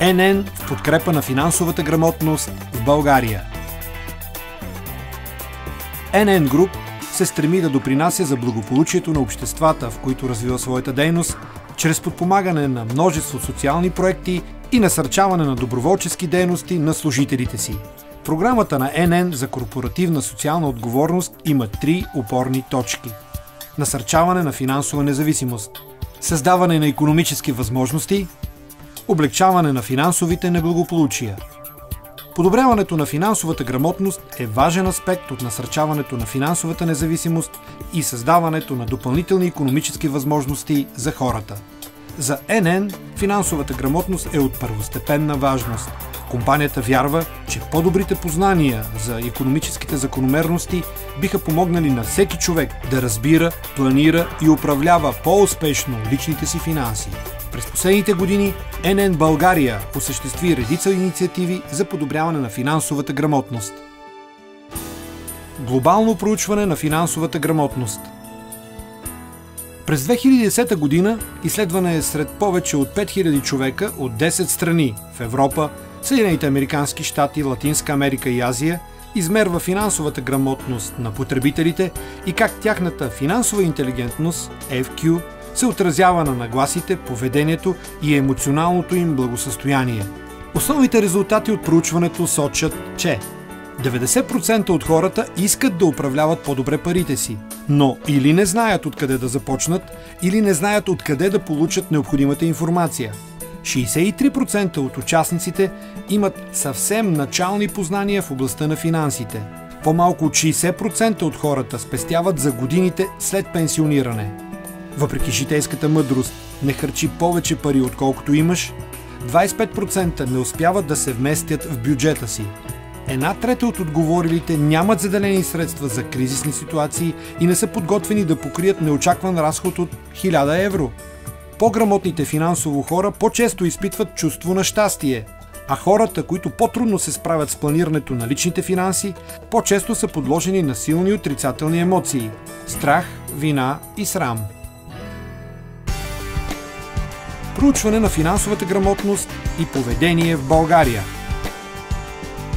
НН в подкрепа на финансовата грамотност в България. НН Груп се стреми да допринася за благополучието на обществата, в които развива своята дейност, чрез подпомагане на множество социални проекти и насърчаване на доброволчески дейности на служителите си. Програмата на НН за корпоративна социална отговорност има 3 опорни точки. Насърчаване на финансова независимост, създаване на икономически възможности, облекчаване на финансовите неблагополучия. Подобряването на финансовата грамотност е важен аспект от насърчаването на финансовата независимост и създаването на допълнителни икономически възможности за хората. За НН финансовата грамотност е от първостепенна важност. Компанията вярва, че по-добрите познания за икономическите закономерности биха помогнали на всеки човек да разбира, планира и управлява по-успешно личните си финанси. През последните години НН България осъществи редица инициативи за подобряване на финансовата грамотност. Глобално проучване на финансовата грамотност. През 2010 година изследване е сред повече от 5000 човека от 10 страни в Европа, Съединените американски щати, Латинска Америка и Азия измерва финансовата грамотност на потребителите и как тяхната финансова интелигентност, FQ, се отразява на нагласите, поведението и емоционалното им благосъстояние. Основните резултати от проучването сочат, че 90% от хората искат да управляват по-добре парите си, но или не знаят откъде да започнат, или не знаят откъде да получат необходимата информация. 63% от участниците имат съвсем начални познания в областта на финансите. По-малко от 60% от хората спестяват за годините след пенсиониране. Въпреки житейската мъдрост не харчи повече пари отколкото имаш, 25% не успяват да се вместят в бюджета си. 1/3 от отговорилите нямат заделени средства за кризисни ситуации и не са подготвени да покрият неочакван разход от 1000 евро. По-грамотните финансово хора по-често изпитват чувство на щастие, а хората, които по-трудно се справят с планирането на личните финанси, по-често са подложени на силни отрицателни емоции – страх, вина и срам. Проучване на финансовата грамотност и поведение в България.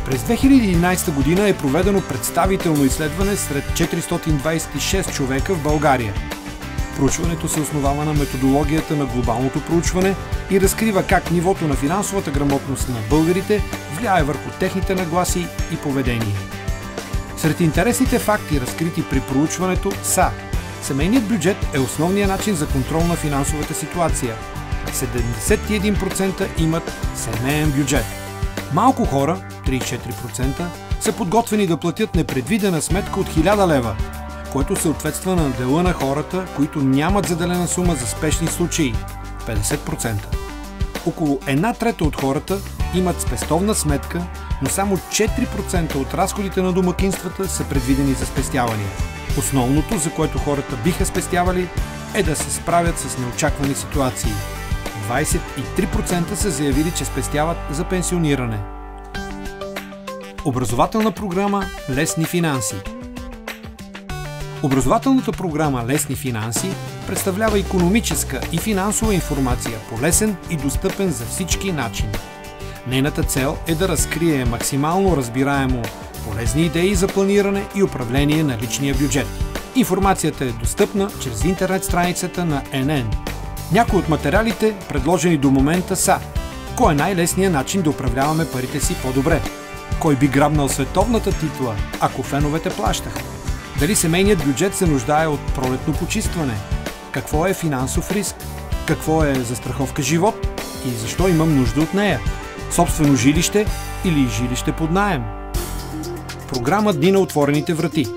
През 2011 година е проведено представително изследване сред 426 човека в България. Проучването се основава на методологията на глобалното проучване и разкрива как нивото на финансовата грамотност на българите влияе върху техните нагласи и поведение. Сред интересните факти, разкрити при проучването, са: семейният бюджет е основният начин за контрол на финансовата ситуация. 71% имат семеен бюджет. Малко хора, 34%, са подготвени да платят непредвидена сметка от 1000 лева, което съответства на дела на хората, които нямат заделена сума за спешни случаи – 50%. Около 1/3 от хората имат спестовна сметка, но само 4% от разходите на домакинствата са предвидени за спестявания. Основното, за което хората биха спестявали, е да се справят с неочаквани ситуации. 23% са заявили, че спестяват за пенсиониране. Образователна програма «Лесни финанси». Образователната програма «Лесни финанси» представлява икономическа и финансова информация по лесен и достъпен за всички начин. Нейната цел е да разкрие максимално разбираемо полезни идеи за планиране и управление на личния бюджет. Информацията е достъпна чрез интернет страницата на НН. Някои от материалите, предложени до момента, са: кой е най-лесният начин да управляваме парите си по-добре? Кой би грабнал световната титла, ако феновете плащаха? Дали семейният бюджет се нуждае от пролетно почистване? Какво е финансов риск? Какво е застраховка живот? И защо имам нужда от нея? Собствено жилище или жилище под наем? Програма Дни на отворените врати.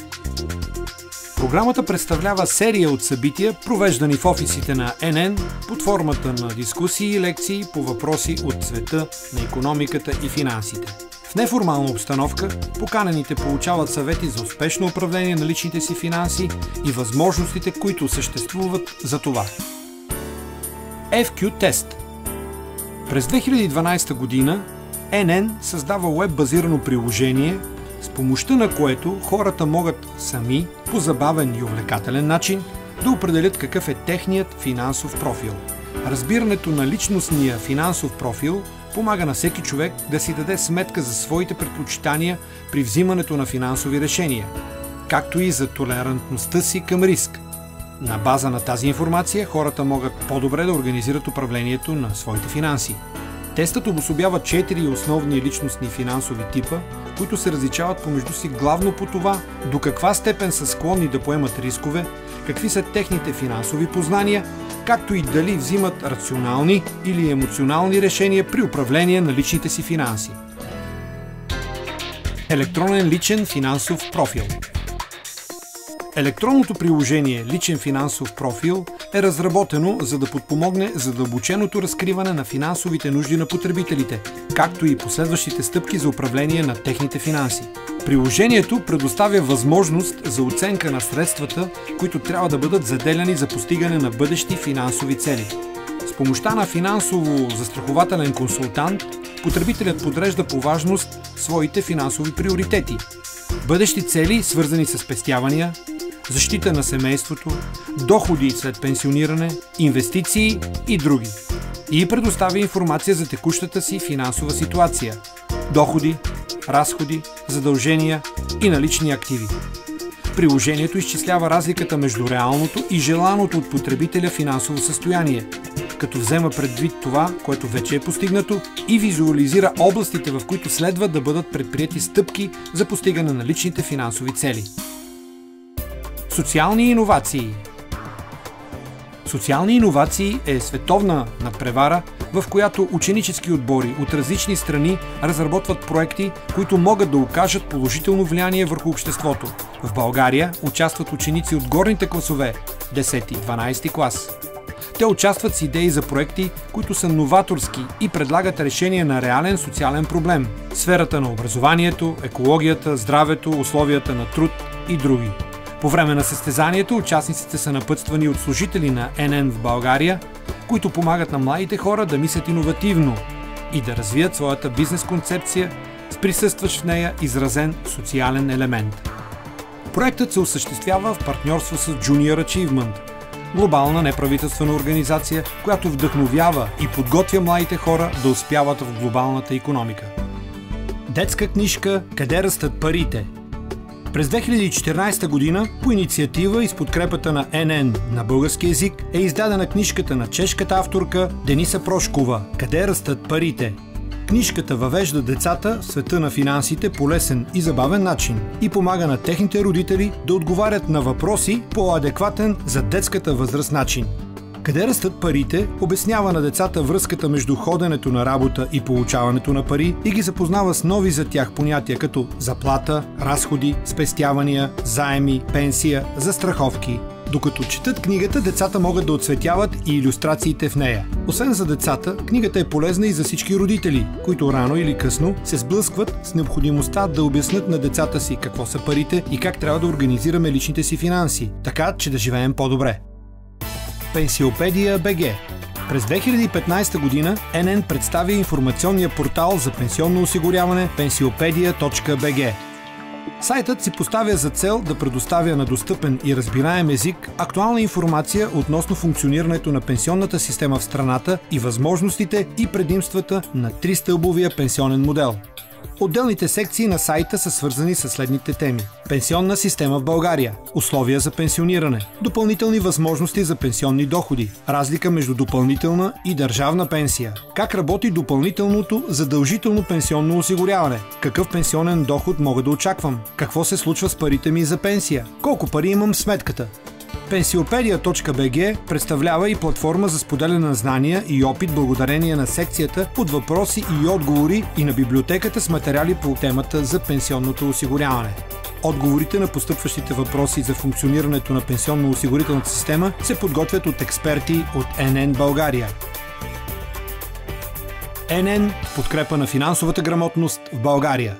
Програмата представлява серия от събития, провеждани в офисите на НН под формата на дискусии и лекции по въпроси от света на икономиката и финансите. В неформална обстановка поканените получават съвети за успешно управление на личните си финанси и възможностите, които съществуват за това. FQ тест. През 2012 година НН създава уеб-базирано приложение, с помощта на което хората могат сами, по забавен и увлекателен начин, да определят какъв е техният финансов профил. Разбирането на личностния финансов профил помага на всеки човек да си даде сметка за своите предпочитания при взимането на финансови решения, както и за толерантността си към риск. На база на тази информация хората могат по-добре да организират управлението на своите финанси. Тестът обособява 4 основни личностни финансови типа, които се различават помежду си главно по това до каква степен са склонни да поемат рискове, какви са техните финансови познания, както и дали взимат рационални или емоционални решения при управление на личните си финанси. Електронен личен финансов профил. Електронното приложение Личен финансов профил е разработено, за да подпомогне задълбоченото разкриване на финансовите нужди на потребителите, както и последващите стъпки за управление на техните финанси. Приложението предоставя възможност за оценка на средствата, които трябва да бъдат заделяни за постигане на бъдещи финансови цели. С помощта на финансово-застрахователен консултант, потребителят подрежда по важност своите финансови приоритети. Бъдещи цели, свързани с спестявания, защита на семейството, доходи след пенсиониране, инвестиции и други. И предоставя информация за текущата си финансова ситуация, доходи, разходи, задължения и налични активи. Приложението изчислява разликата между реалното и желаното от потребителя финансово състояние, като взема предвид това, което вече е постигнато и визуализира областите, в които следва да бъдат предприети стъпки за постигане на личните финансови цели. Социални иновации. Социални иновации е световна надпревара, в която ученически отбори от различни страни разработват проекти, които могат да окажат положително влияние върху обществото. В България участват ученици от горните класове 10-12 клас. Те участват с идеи за проекти, които са новаторски и предлагат решение на реален социален проблем – сферата на образованието, екологията, здравето, условията на труд и други. По време на състезанието участниците са напътствани от служители на НН в България, които помагат на младите хора да мислят иновативно и да развият своята бизнес концепция с присъстващ в нея изразен социален елемент. Проектът се осъществява в партньорство с Junior Achievement, глобална неправителствена организация, която вдъхновява и подготвя младите хора да успяват в глобалната икономика. Детска книжка "Къде растат парите?". През 2014 година по инициатива и с подкрепата на НН на български език е издадена книжката на чешката авторка Дениса Прошкова "Къде растат парите?". Книжката въвежда децата в света на финансите по лесен и забавен начин и помага на техните родители да отговарят на въпроси по адекватен за детската възраст начин. "Къде растат парите?" обяснява на децата връзката между ходенето на работа и получаването на пари и ги запознава с нови за тях понятия като заплата, разходи, спестявания, заеми, пенсия, застраховки. Докато четат книгата, децата могат да оцветяват и илюстрациите в нея. Освен за децата, книгата е полезна и за всички родители, които рано или късно се сблъскват с необходимостта да обяснят на децата си какво са парите и как трябва да организираме личните си финанси, така че да живеем по-добре. Пенсиопедия БГ. През 2015 година НН представи информационния портал за пенсионно осигуряване pensiopedia.bg. Сайтът си поставя за цел да предоставя на достъпен и разбираем език актуална информация относно функционирането на пенсионната система в страната и възможностите и предимствата на тристълбовия пенсионен модел. Отделните секции на сайта са свързани с следните теми: пенсионна система в България, условия за пенсиониране, допълнителни възможности за пенсионни доходи, разлика между допълнителна и държавна пенсия, как работи допълнителното задължително пенсионно осигуряване, какъв пенсионен доход мога да очаквам, какво се случва с парите ми за пенсия, колко пари имам в сметката. Pensiopedia.bg представлява и платформа за споделяне на знания и опит благодарение на секцията под въпроси и отговори и на библиотеката с материали по темата за пенсионното осигуряване. Отговорите на постъпващите въпроси за функционирането на пенсионно-осигурителната система се подготвят от експерти от НН България. НН – подкрепа на финансовата грамотност в България.